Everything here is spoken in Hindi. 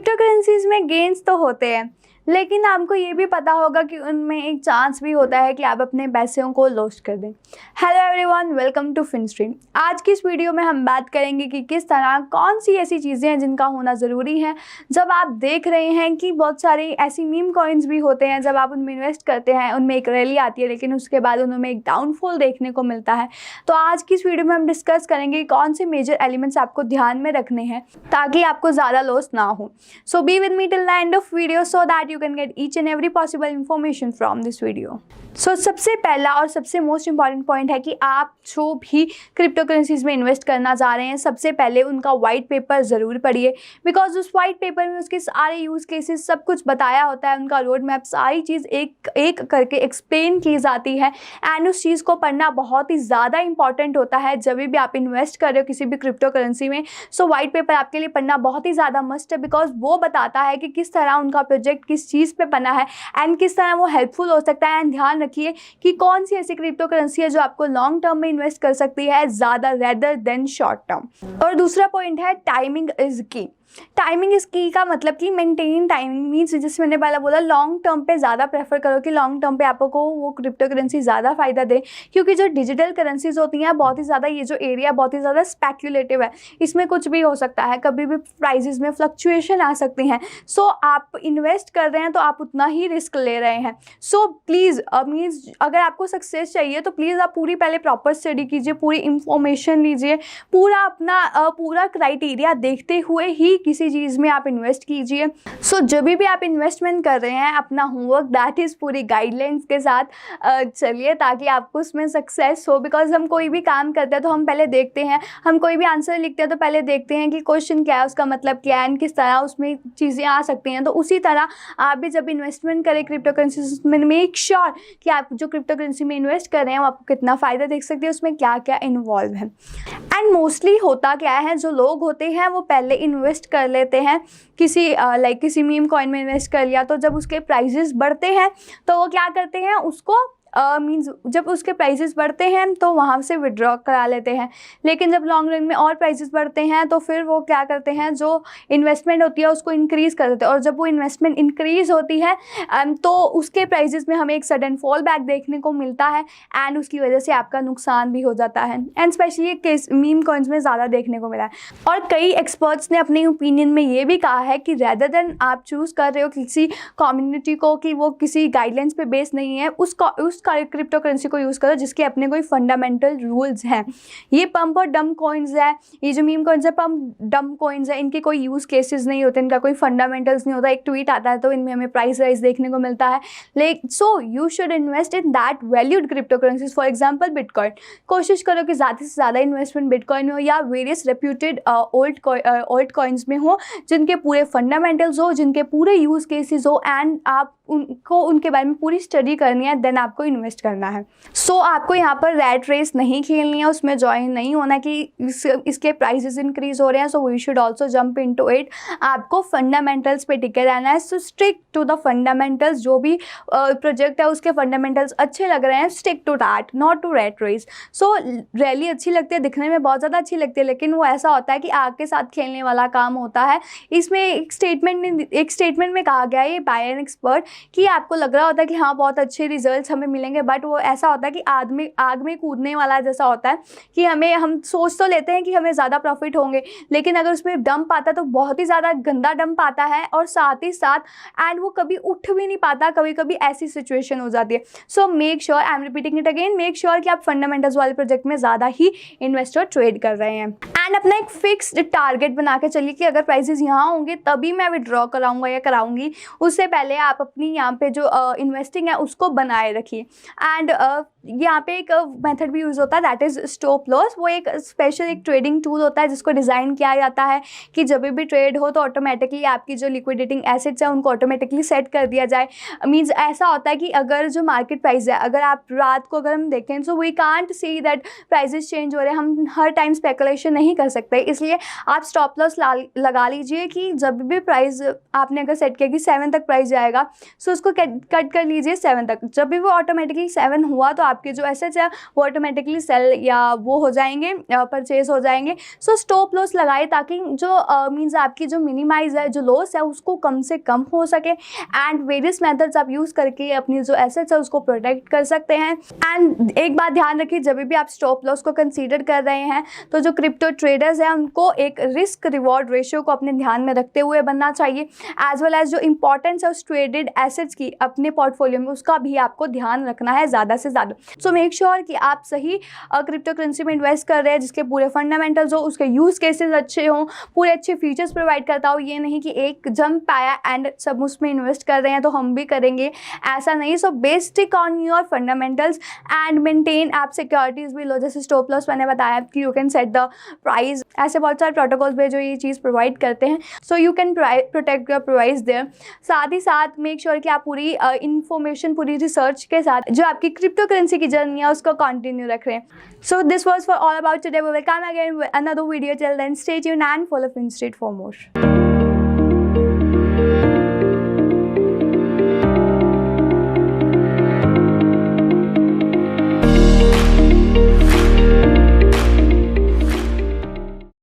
क्रिप्टो करेंसीज में गेन्स तो होते हैं, लेकिन आपको ये भी पता होगा कि उनमें एक चांस भी होता है कि आप अपने पैसों को लॉस्ट कर दें। Hello everyone, welcome to Finstream. आज की इस वीडियो में हम बात करेंगे कि किस तरह कौन सी ऐसी चीज़ें हैं जिनका होना ज़रूरी है जब आप देख रहे हैं कि बहुत सारी ऐसी मीम कॉइन्स भी होते हैं, जब आप उनमें इन्वेस्ट करते हैं उनमें एक रैली आती है लेकिन उसके बाद उनमें एक डाउनफॉल देखने को मिलता है। तो आज की इस वीडियो में हम डिस्कस करेंगे कौन से मेजर एलिमेंट्स आपको ध्यान में रखने हैं ताकि आपको ज़्यादा लॉस ना हो। So be with me till the end of video so that you can get each and every possible information from this video. सो सबसे पहला और सबसे मोस्ट इंपॉर्टेंट पॉइंट है कि आप जो भी क्रिप्टो करेंसीज में इन्वेस्ट करना चाह रहे हैं सबसे पहले उनका वाइट पेपर ज़रूर पढ़िए, बिकॉज उस वाइट पेपर में उसके सारे यूज़ केसेस सब कुछ बताया होता है, उनका रोड मैप सारी चीज़ एक एक करके एक्सप्लेन की जाती है। एंड उस चीज़ को पढ़ना बहुत ही ज़्यादा इंपॉर्टेंट होता है जब भी आप इन्वेस्ट कर रहे हो किसी भी क्रिप्टो करेंसी में। सो वाइट पेपर आपके लिए पढ़ना बहुत ही ज़्यादा मस्ट है, बिकॉज वो बताता है कि किस तरह उनका प्रोजेक्ट किस चीज़ पर बना है एंड किस तरह वो हेल्पफुल हो सकता है। एंड ध्यान रखिए कि कौन सी ऐसी क्रिप्टो करेंसी है जो आपको लॉन्ग टर्म में इन्वेस्ट कर सकती है ज़्यादा रेदर देन शॉर्ट टर्म। और दूसरा पॉइंट है टाइमिंग इज की। टाइमिंग इस की का मतलब कि मेंटेन टाइमिंग मीन्स, जैसे मैंने पहले बोला, लॉन्ग टर्म पे ज़्यादा प्रेफर करो कि लॉन्ग टर्म पे आपको वो क्रिप्टो करेंसी ज़्यादा फ़ायदा दे, क्योंकि जो डिजिटल करेंसीज होती हैं बहुत ही ज़्यादा, ये जो एरिया बहुत ही ज़्यादा स्पेक्यूलेटिव है, इसमें कुछ भी हो सकता है, कभी भी प्राइजेस में फ्लक्चुएशन आ सकती हैं। सो आप इन्वेस्ट कर रहे हैं तो आप उतना ही रिस्क ले रहे हैं। सो प्लीज़ मीन्स अगर आपको सक्सेस चाहिए तो प्लीज़ आप पूरी पहले प्रॉपर स्टडी कीजिए, पूरी इंफॉर्मेशन लीजिए, पूरा अपना पूरा क्राइटेरिया देखते हुए ही किसी चीज़ में आप इन्वेस्ट कीजिए। सो जब भी आप इन्वेस्टमेंट कर रहे हैं अपना होमवर्क दैट इज़ पूरी गाइडलाइंस के साथ चलिए ताकि आपको उसमें सक्सेस हो। बिकॉज हम कोई भी काम करते हैं तो हम पहले देखते हैं, हम कोई भी आंसर लिखते हैं तो पहले देखते हैं कि क्वेश्चन क्या है, उसका मतलब क्या है, किस तरह उसमें चीज़ें आ सकती हैं। तो उसी तरह आप भी जब इन्वेस्टमेंट करें क्रिप्टो करेंसी में मेक श्योर कि आप जो क्रिप्टो करेंसी में इन्वेस्ट कर रहे हैं वो आपको कितना फ़ायदा देख सकती है, उसमें क्या क्या इन्वॉल्व है। एंड मोस्टली होता क्या है, जो लोग होते हैं वो पहले इन्वेस्ट कर लेते हैं किसी मीम कॉइन में इन्वेस्ट कर लिया, तो जब उसके प्राइजेस बढ़ते हैं तो वो क्या करते हैं, उसको मीन्स जब उसके प्राइजेस बढ़ते हैं तो वहाँ से विड्रॉ करा लेते हैं। लेकिन जब लॉन्ग रन में और प्राइजेस बढ़ते हैं तो फिर वो क्या करते हैं, जो इन्वेस्टमेंट होती है उसको इंक्रीज़ कर देते हैं, और जब वो इन्वेस्टमेंट इंक्रीज़ होती है तो उसके प्राइजेस में हमें एक सडन फॉल बैक देखने को मिलता है एंड उसकी वजह से आपका नुकसान भी हो जाता है। And specially case meme coins में ज़्यादा देखने को मिला है। और कई एक्सपर्ट्स ने अपने ओपिनियन में ये भी कहा है कि रेदर देन आप चूज़ कर रहे हो किसी कम्युनिटी को कि वो किसी गाइडलाइंस पे बेस नहीं है, उस क्रिप्टो करेंसी को यूज़ करो जिसके अपने कोई फंडामेंटल रूल्स हैं। ये पंप और डंप कॉइन्स है, ये जो मीम कॉइन्स है पंप डंप कॉइन्स है, इनके कोई यूज़ केसेस नहीं होते, इनका कोई फंडामेंटल्स नहीं होता। एक ट्वीट आता है तो इनमें हमें प्राइस राइज देखने को मिलता है। So you should invest in that valued crypto currencies. For example bitcoin, कोशिश करो कि ज़्यादा से ज़्यादा इन्वेस्टमेंट बिटकॉइन में हो या वेरियस रेप्यूटेड ओल्ड कॉइन्स में हो जिनके पूरे फंडामेंटल्स हो, जिनके पूरे यूज़ केसेस हो एंड आप उनको उनके बारे में पूरी स्टडी करनी है, देन आपको इन्वेस्ट करना है। सो आपको यहाँ पर रैट रेस नहीं खेलनी है, उसमें ज्वाइन नहीं होना कि इसके प्राइसेस इंक्रीज हो रहे हैं, so we should also jump into it. आपको फंडामेंटल्स पे टिके रहना है। So stick to the fundamentals, जो भी प्रोजेक्ट है उसके फंडामेंटल्स अच्छे लग रहे हैं, stick to that, not to rat race. So rally अच्छी लगती है, दिखने में बहुत ज़्यादा अच्छी लगती है, लेकिन वो ऐसा होता है कि आग के साथ खेलने वाला काम होता है। इसमें एक स्टेटमेंट में कहा गया है बाय एन एक्सपर्ट कि आपको लग रहा होता है कि हाँ बहुत अच्छे रिजल्ट्स हमें मिलेंगे, बट वो ऐसा होता है कि आग में कूदने वाला जैसा होता है कि हम सोच तो लेते हैं कि हमें ज़्यादा प्रॉफिट होंगे, लेकिन अगर उसमें डंप आता है तो बहुत ही ज़्यादा गंदा डंप आता है और साथ ही साथ एंड वो कभी उठ भी नहीं पाता, कभी कभी ऐसी सिचुएशन हो जाती है। So make sure, I am repeating it again, make sure कि आप फंडामेंटल्स वाले प्रोजेक्ट में ज़्यादा ही इन्वेस्ट और ट्रेड कर रहे हैं। एंड अपना एक फिक्स्ड टारगेट बना के चलिए कि अगर प्राइसेस यहाँ होंगे तभी मैं विड्रॉ कराऊंगा या कराऊंगी, उससे पहले आप अपनी यहाँ पे जो इन्वेस्टिंग है उसको बनाए रखिए। एंड यहाँ पे एक मेथड भी यूज़ होता है दैट इज़ स्टॉप लॉस। वो एक स्पेशल एक ट्रेडिंग टूल होता है जिसको डिज़ाइन किया जाता है कि जब भी ट्रेड हो तो ऑटोमेटिकली आपकी जो लिक्विडेटिंग एसेट्स हैं उनको ऑटोमेटिकली सेट कर दिया जाए। मीन्स ऐसा होता है कि अगर जो मार्केट प्राइस है, अगर आप रात को अगर हम देखें so we can't see that prices change हो रहे हैं, हम हर टाइम स्पेकुलेशन नहीं कर सकते, इसलिए आप स्टॉप लॉस लगा लीजिए कि जब भी प्राइस आपने अगर सेट किया कि 7 तक प्राइस जाएगा सो उसको कट कर लीजिए 7 तक। जब भी वो ऑटोमेटिकली 7 हुआ तो आप आपके जो एसेट्स है वो ऑटोमेटिकली सेल या वो हो जाएंगे, परचेज हो जाएंगे। सो स्टॉप लॉस लगाए ताकि जो मीन्स आपकी जो मिनिमाइज है, जो लॉस है उसको कम से कम हो सके। एंड वेरियस मेथड्स आप यूज़ करके अपनी जो एसेट्स है उसको प्रोटेक्ट कर सकते हैं। एंड एक बात ध्यान रखिए, जब भी आप स्टॉप लॉस को कंसीडर कर रहे हैं तो जो क्रिप्टो ट्रेडर्स हैं उनको एक रिस्क रिवॉर्ड रेशियो को अपने ध्यान में रखते हुए बनना चाहिए, एज वेल एज जो इंपॉर्टेंस है उस ट्रेडेड एसेट्स की अपने पोर्टफोलियो में, उसका भी आपको ध्यान रखना है ज़्यादा से ज़्यादा। सो मेक श्योर कि आप सही क्रिप्टो करेंसी में इन्वेस्ट कर रहे हैं जिसके पूरे फंडामेंटल्स हो, उसके यूज़ केसेस अच्छे हों, पूरे अच्छे फीचर्स प्रोवाइड करता हो। ये नहीं कि एक जंप आया एंड सब उसमें इन्वेस्ट कर रहे हैं तो हम भी करेंगे, ऐसा नहीं। So based on your fundamentals and maintain आप सिक्योरिटीज भी लो, जैसे स्टॉप लॉस मैंने बताया कि you can set the price, ऐसे बहुत सारे प्रोटोकॉल्स पे जो ये चीज़ प्रोवाइड करते हैं। So you can protect your price there. साथ ही साथ मेक श्योर कि आप पूरी इंफॉर्मेशन, पूरी रिसर्च के साथ जो आपकी क्रिप्टो करेंसी की जर्नी है उसको कंटिन्यू रख रहे हैं। So this was for all about today. We will come again with another video. Till then stay tuned and follow FinStreet for more.